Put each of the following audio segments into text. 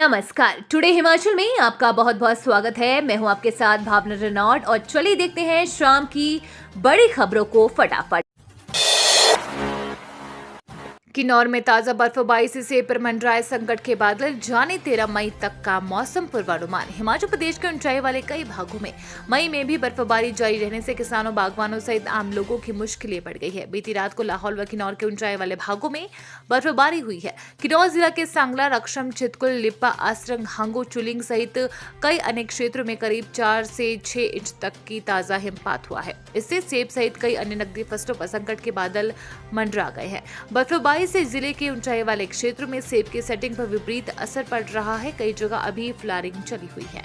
नमस्कार। टुडे हिमाचल में आपका बहुत बहुत स्वागत है। मैं हूं आपके साथ भावना रेनॉल्ड और चलिए देखते हैं शाम की बड़ी खबरों को फटाफट। किन्नौर में ताजा बर्फबारी से पर मंडराए संकट के बादल, जाने 13 मई तक का मौसम पूर्वानुमान। हिमाचल प्रदेश के ऊंचाई वाले कई भागों में मई में भी बर्फबारी जारी रहने से किसानों, बागवानों सहित आम लोगों की मुश्किलें बढ़ गई है। बीती रात को लाहौल व किन्नौर के ऊंचाई वाले भागों में बर्फबारी हुई है। किन्नौर जिला के सांगला, रक्षम, चितकुल, लिप्पा, आसरंग, हांगो, चुलिंग सहित कई अन्य क्षेत्रों में करीब 4 से 6 इंच तक की ताजा हिमपात हुआ है। इससे सेब सहित कई अन्य नकदी फसलों पर संकट के बादल मंडरा गए हैं। बर्फबारी से जिले के ऊंचाई वाले क्षेत्रों में सेब की सेटिंग पर विपरीत असर पड़ रहा है। कई जगह अभी फ्लावरिंग चली हुई है।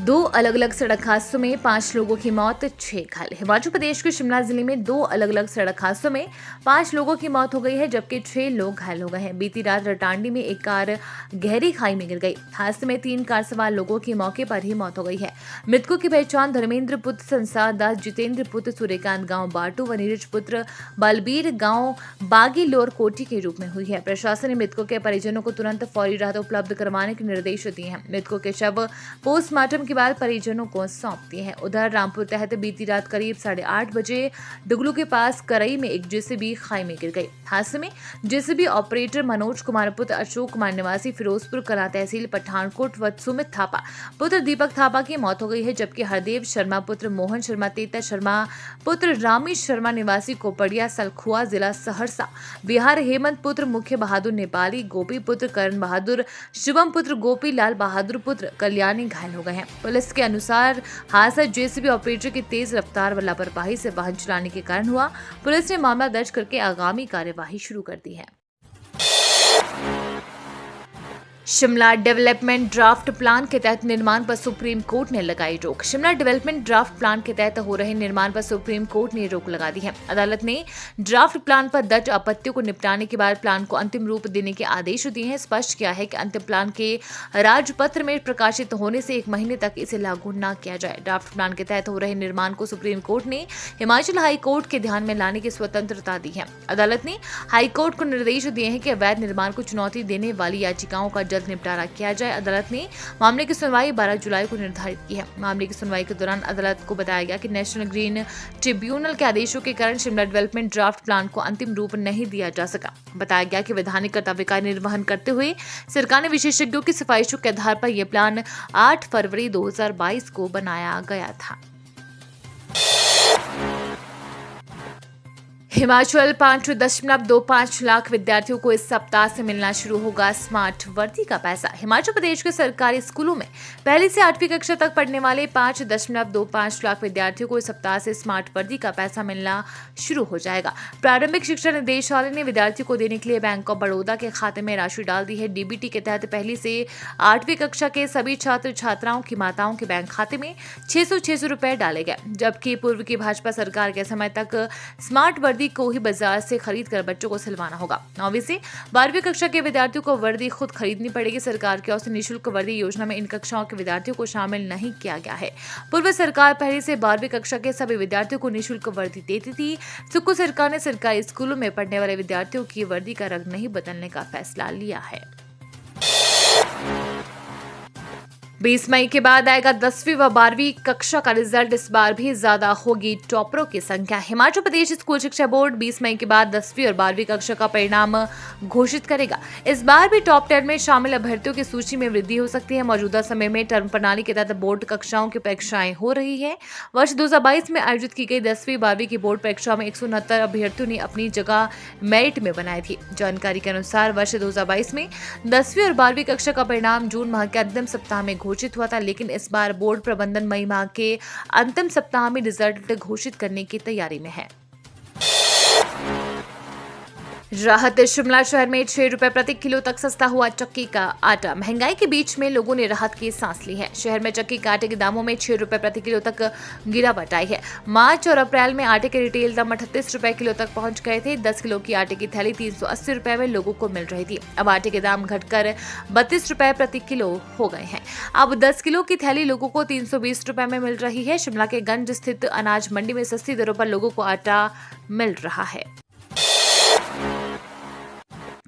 2 अलग अलग सड़क हादसों में 5 लोगों की मौत, 6 घायल। हिमाचल प्रदेश के शिमला जिले में 2 अलग अलग सड़क हादसों में 5 लोगों की मौत हो गई है, जबकि 6 लोग घायल हो गए हैं। बीती रात रटांडी में एक कार गहरी खाई में गिर गई। हादसे में 3 कार सवार लोगों की मौके पर ही मौत हो गई है। मृतकों की पहचान धर्मेंद्र पुत्र संसार दास, जितेंद्र पुत्र सूर्यकांत गांव बाटू व नीरज पुत्र बलबीर गांव बागी लोर कोटी के रूप में हुई है। प्रशासन ने मृतकों के परिजनों को तुरंत फौरी राहत उपलब्ध करवाने के निर्देश दिए हैं। मृतकों के शव पोस्टमार्टम के बाद परिजनों को सौंप दिए हैं। उधर रामपुर तहत बीती रात करीब 8:30 बजे डुगलू के पास करई में एक जेसीबी खाई में गिर गई। हादसे में जेसीबी ऑपरेटर मनोज कुमार पुत्र अशोक कुमार निवासी फिरोजपुर कला तहसील पठानकोट व सुमित थापा पुत्र दीपक थापा की मौत हो गई है, जबकि हरदेव शर्मा पुत्र मोहन शर्मा, तेता शर्मा पुत्र रामी शर्मा निवासी कोपड़िया सलखुआ जिला सहरसा बिहार, हेमंत पुत्र मुख्य बहादुर नेपाली, गोपी पुत्र करण बहादुर, शिवम पुत्र गोपी लाल बहादुर पुत्र कल्याणी घायल हो गए हैं। पुलिस के अनुसार हादसा जेसीबी ऑपरेटर की तेज रफ्तार व लापरवाही से वाहन चलाने के कारण हुआ। पुलिस ने मामला दर्ज करके आगामी कार्यवाही शुरू कर दी है। शिमला डेवलपमेंट ड्राफ्ट प्लान के तहत निर्माण पर सुप्रीम कोर्ट ने लगाई रोक। शिमला डेवलपमेंट ड्राफ्ट प्लान के तहत हो रहे निर्माण पर सुप्रीम कोर्ट ने रोक लगा दी है। अदालत ने ड्राफ्ट प्लान पर दर्ज आपत्तियों को निपटाने के बाद प्लान को अंतिम रूप देने के आदेश दिए हैं। स्पष्ट किया है कि अंतिम प्लान के राजपत्र में प्रकाशित होने से 1 महीने तक इसे लागू न किया जाए। ड्राफ्ट प्लान के तहत हो रहे निर्माण को सुप्रीम कोर्ट ने हिमाचल हाई कोर्ट के ध्यान में लाने की स्वतंत्रता दी है। अदालत ने हाई कोर्ट को निर्देश दिए हैं कि अवैध निर्माण को चुनौती देने वाली याचिकाओं का जल्द निपटारा किया जाए। अदालत ने मामले की सुनवाई 12 जुलाई को निर्धारित की है। मामले की सुनवाई के दौरान अदालत को बताया गया कि नेशनल ग्रीन ट्रिब्यूनल के आदेशों के कारण शिमला डेवलपमेंट ड्राफ्ट प्लान को अंतिम रूप नहीं दिया जा सका। बताया गया कि वैधानिक कर्तव्य का निर्वहन करते हुए सरकार ने विशेषज्ञों की सिफारिशों के आधार पर यह प्लान 8 फरवरी 2022 को बनाया गया था। हिमाचल 5.25 लाख विद्यार्थियों को इस सप्ताह से मिलना शुरू होगा स्मार्ट वर्दी का पैसा। हिमाचल प्रदेश के सरकारी स्कूलों में पहली से 8वीं कक्षा तक पढ़ने वाले 5.25 लाख विद्यार्थियों को इस सप्ताह से स्मार्ट वर्दी का पैसा मिलना शुरू हो जाएगा। प्रारंभिक शिक्षा निदेशालय ने विद्यार्थियों को देने के लिए बैंक ऑफ बड़ौदा के खाते में राशि डाल दी है। डीबीटी के तहत पहली से 8वीं कक्षा के सभी छात्र छात्राओं की माताओं के बैंक खाते में 600 रुपए डाले गए, जबकि पूर्व की भाजपा सरकार के समय तक स्मार्ट वर्दी को ही बाजार से खरीद कर बच्चों को सिलवाना होगा। 9वीं से 12वीं कक्षा के विद्यार्थियों को वर्दी खुद खरीदनी पड़ेगी। सरकार की ओर से निःशुल्क वर्दी योजना में इन कक्षाओं के विद्यार्थियों को शामिल नहीं किया गया है। पूर्व सरकार पहली से 12वीं कक्षा के सभी विद्यार्थियों को निःशुल्क वर्दी देती थी। सुक्खू सरकार ने सरकारी स्कूलों में पढ़ने वाले विद्यार्थियों की वर्दी का रंग नहीं बदलने का फैसला लिया है। 20 मई के बाद आएगा 10वीं व 12वीं कक्षा का रिजल्ट। इस बार भी ज्यादा होगी टॉपरों की संख्या। हिमाचल प्रदेश स्कूल शिक्षा बोर्ड 20 मई के बाद 10वीं और 12वीं कक्षा का परिणाम घोषित करेगा। इस बार भी टॉप 10 में शामिल अभ्यर्थियों की सूची में वृद्धि हो सकती है। मौजूदा समय में टर्म प्रणाली के तहत बोर्ड कक्षाओं की परीक्षाएं हो रही है। वर्ष 2022 में आयोजित की गई 10वीं 12वीं की बोर्ड परीक्षा में 169 अभ्यर्थियों ने अपनी जगह मेरिट में बनाई थी। जानकारी के अनुसार वर्ष 2022 में 10वीं और 12वीं कक्षा का परिणाम जून माह के अंतिम सप्ताह में घोषित हुआ था, लेकिन इस बार बोर्ड प्रबंधन मई माह के अंतिम सप्ताह में रिजल्ट घोषित करने की तैयारी में है। राहत। शिमला शहर में 6 रुपए प्रति किलो तक सस्ता हुआ चक्की का आटा। महंगाई के बीच में लोगों ने राहत की सांस ली है। शहर में चक्की के आटे के दामों में 6 रुपए प्रति किलो तक गिरावट आई है। मार्च और अप्रैल में आटे के रिटेल दाम 38 रुपए किलो तक पहुंच गए थे। 10 किलो की आटे की थैली 380 रुपए में लोगों को मिल रही थी। अब आटे के दाम घटकर 32 रुपए प्रति किलो हो गए हैं। अब 10 किलो की थैली लोगों को 320 रुपए में मिल रही है। शिमला के गंज स्थित अनाज मंडी में सस्ती दरों पर लोगों को आटा मिल रहा है।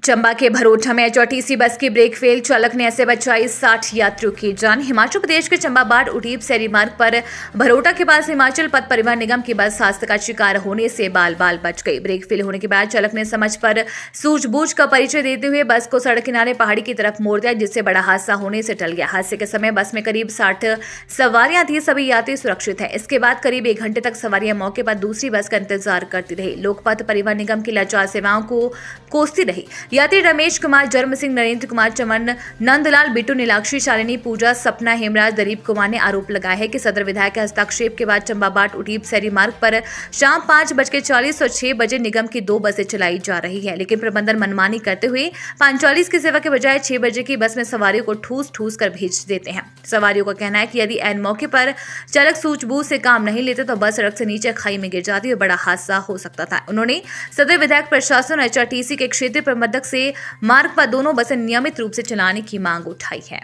चंबा के भरोठा में एचआरटीसी बस की ब्रेक फेल, चालक ने ऐसे बचाई 60 यात्रियों की जान। हिमाचल प्रदेश के चंबा बाट उटीप सैरी मार्ग पर भरोठा के पास हिमाचल पथ परिवहन निगम की बस हादसे का शिकार होने से बाल बाल बच गई। ब्रेक फेल होने के बाद चालक ने समझ पर सूझबूझ का परिचय देते हुए बस को सड़क किनारे पहाड़ी की तरफ मोड़ दिया, जिससे बड़ा हादसा होने से टल गया। हादसे के समय बस में करीब 60 सवारियां थी, सभी यात्री सुरक्षित हैं। इसके बाद करीब 1 घंटे तक सवारियां मौके पर दूसरी बस का इंतजार करती रही। लोकपथ परिवहन निगम की लाचार सेवाओं को कोसती रही। यात्री रमेश कुमार, जर्म सिंह, नरेंद्र कुमार, चमन, नंदलाल, बिट्टू, नीलाक्षी, शालिनी, पूजा, सपना, हेमराज, दरीप कुमार ने आरोप लगाया है कि सदर विधायक के हस्तक्षेप के बाद चंबा बाट उटीप सैरी मार्ग पर शाम 5:40 और 6 बजे निगम की 2 बसें चलाई जा रही है, लेकिन प्रबंधन मनमानी करते हुए 5:40 की सेवा के बजाय 6 बजे की बस में सवारियों को ठूस कर भेज देते हैं। सवारियों का कहना है कि यदि ऐन मौके पर चालक सूझबूझ से काम नहीं लेते तो बस सड़क से नीचे खाई में गिर जाती और बड़ा हादसा हो सकता था। उन्होंने सदर विधायक, प्रशासन और एचआरटीसी के क्षेत्रीय प्रबंधक से मार्ग पर दोनों बसें नियमित रूप से चलाने की मांग उठाई है।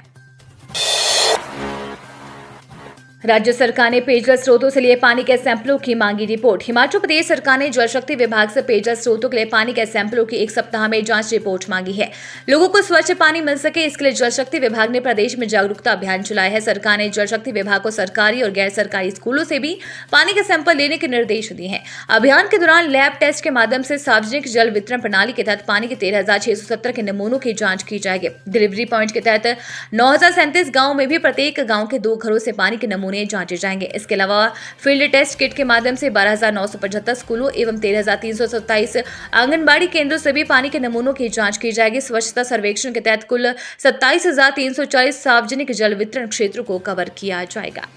राज्य सरकार ने पेयजल स्रोतों से लिए पानी के सैंपलों की मांगी रिपोर्ट। हिमाचल प्रदेश सरकार ने जल शक्ति विभाग से पेयजल स्रोतों के लिए पानी के सैंपलों की 1 सप्ताह में जांच रिपोर्ट मांगी है। लोगों को स्वच्छ पानी मिल सके, इसके लिए जल शक्ति विभाग ने प्रदेश में जागरूकता अभियान चलाया है। सरकार ने जल शक्ति विभाग को सरकारी और गैर सरकारी स्कूलों से भी पानी के सैंपल लेने के निर्देश दिए हैं। अभियान के दौरान लैब टेस्ट के माध्यम से सार्वजनिक जल वितरण प्रणाली के तहत पानी के 13,670 के नमूनों की जांच की जाएगी। डिलीवरी पॉइंट के तहत 9,037 गाँव में भी प्रत्येक गाँव के 2 घरों से पानी के नमूने जांचे जाएंगे। इसके अलावा फील्ड टेस्ट किट के माध्यम से 12,975 स्कूलों एवं 13,327 आंगनबाड़ी केंद्रों से भी पानी के नमूनों की जांच की जाएगी। स्वच्छता सर्वेक्षण के तहत कुल 27,340 सार्वजनिक जल वितरण क्षेत्रों को कवर किया जाएगा।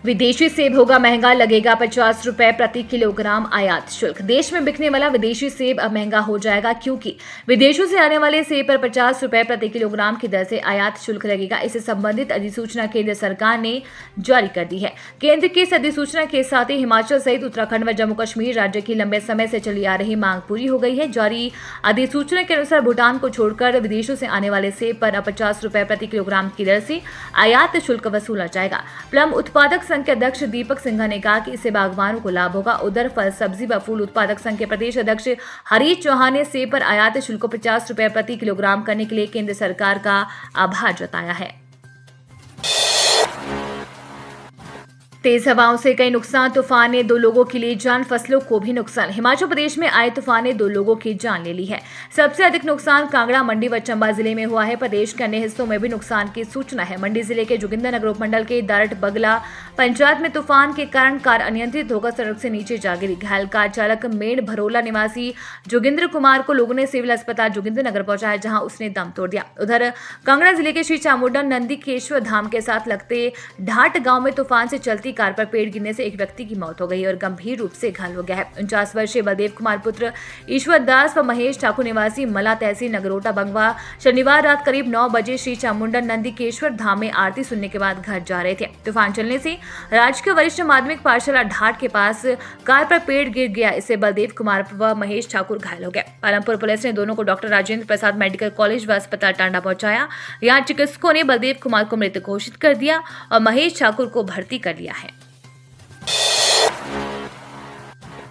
विदेशी सेब होगा महंगा, लगेगा 50 रुपए प्रति किलोग्राम आयात शुल्क। देश में बिकने वाला विदेशी सेब अब महंगा हो जाएगा, क्योंकि विदेशों से आने वाले सेब पर 50 रुपए प्रति किलोग्राम की दर से आयात शुल्क लगेगा। इससे संबंधित अधिसूचना केंद्र सरकार ने जारी कर दी है। केंद्र की इस अधिसूचना के साथ ही हिमाचल सहित उत्तराखंड व जम्मू कश्मीर राज्य की लंबे समय से चली आ रही मांग पूरी हो गई है। जारी अधिसूचना के अनुसार भूटान को छोड़कर विदेशों से आने वाले सेब पर अब 50 रुपए प्रति किलोग्राम की दर से आयात शुल्क वसूला जाएगा। प्लम उत्पादक संघ के अध्यक्ष दीपक सिंघा ने कहा कि इससे बागवानों को लाभ होगा। उधर फल, सब्जी व फूल उत्पादक संघ के प्रदेश अध्यक्ष हरीश चौहान ने सेब पर आयात शुल्क को 50 रुपए प्रति किलोग्राम करने के लिए केंद्र सरकार का आभार जताया है। तेज हवाओं से कई नुकसान, तूफान ने 2 लोगों की ली जान, फसलों को भी नुकसान। हिमाचल प्रदेश में आए तूफान ने 2 लोगों की जान ले ली है। सबसे अधिक नुकसान कांगड़ा, मंडी व चंबा जिले में हुआ है। प्रदेश के अन्य हिस्सों में भी नुकसान की सूचना है। मंडी जिले के जोगिंद्रनगर उपमंडल के दारट बगला पंचायत में तूफान के कारण कार अनियंत्रित होकर सड़क से नीचे जा गिरी। घायल कार चालक मेड़ भरोला निवासी जोगिंद्र कुमार को लोगों ने सिविल अस्पताल जोगिंद्रनगर पहुंचाया, जहां उसने दम तोड़ दिया। उधर कांगड़ा जिले के श्री चामुंडा नंदीकेश्वर धाम के साथ लगते ढाट गांव में तूफान से चलती कार पर पेड़ गिरने से एक व्यक्ति की मौत हो गई और गंभीर रूप से घायल हो गया है। 49 वर्षीय बलदेव कुमार पुत्र ईश्वर दास व महेश ठाकुर निवासी मला तहसील नगरोटा बंगवा शनिवार रात करीब 9 बजे श्री चामुंडा नंदीकेश्वर धाम में आरती सुनने के बाद घर जा रहे थे। तूफान चलने से राजकीय वरिष्ठ माध्यमिक पाठशाला ढाट के पास कार पर पेड़ गिर गया। इससे बलदेव कुमार व महेश ठाकुर घायल हो गए। पालमपुर पुलिस ने दोनों को doctor Rajendra Prasad medical college व अस्पताल टांडा पहुंचाया। यहाँ चिकित्सकों ने बलदेव कुमार को मृत घोषित कर दिया और महेश ठाकुर को भर्ती कर लिया है।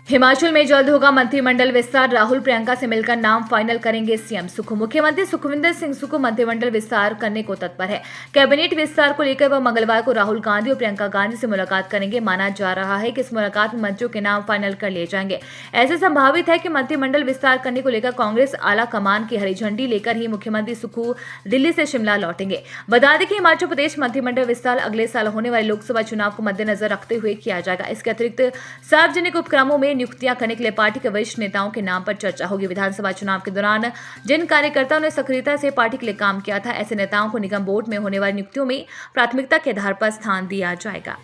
हिमाचल में जल्द होगा मंत्रिमंडल विस्तार, राहुल प्रियंका से मिलकर नाम फाइनल करेंगे सीएम सुक्खू। मुख्यमंत्री सुखविंदर सिंह सुक्खू मंत्रिमंडल विस्तार करने को तत्पर है। कैबिनेट विस्तार को लेकर वह मंगलवार को राहुल गांधी और प्रियंका गांधी से मुलाकात करेंगे। माना जा रहा है कि इस मुलाकात में मंत्रियों के नाम फाइनल कर लिए जाएंगे। ऐसे संभावित है कि मंत्रिमंडल विस्तार करने को लेकर कांग्रेस आला कमान की हरी झंडी लेकर ही मुख्यमंत्री सुक्खू दिल्ली से शिमला लौटेंगे। बता दें कि हिमाचल प्रदेश मंत्रिमंडल विस्तार अगले साल होने वाले लोकसभा चुनाव को मद्देनजर रखते हुए किया जाएगा। इसके अतिरिक्त सार्वजनिक उपक्रमों में नियुक्तियां करने के लिए पार्टी के वरिष्ठ नेताओं के नाम पर चर्चा होगी। विधानसभा चुनाव के दौरान जिन कार्यकर्ताओं ने सक्रियता से पार्टी के लिए काम किया था, ऐसे नेताओं को निगम बोर्ड में होने वाली नियुक्तियों में प्राथमिकता के आधार पर स्थान दिया जाएगा।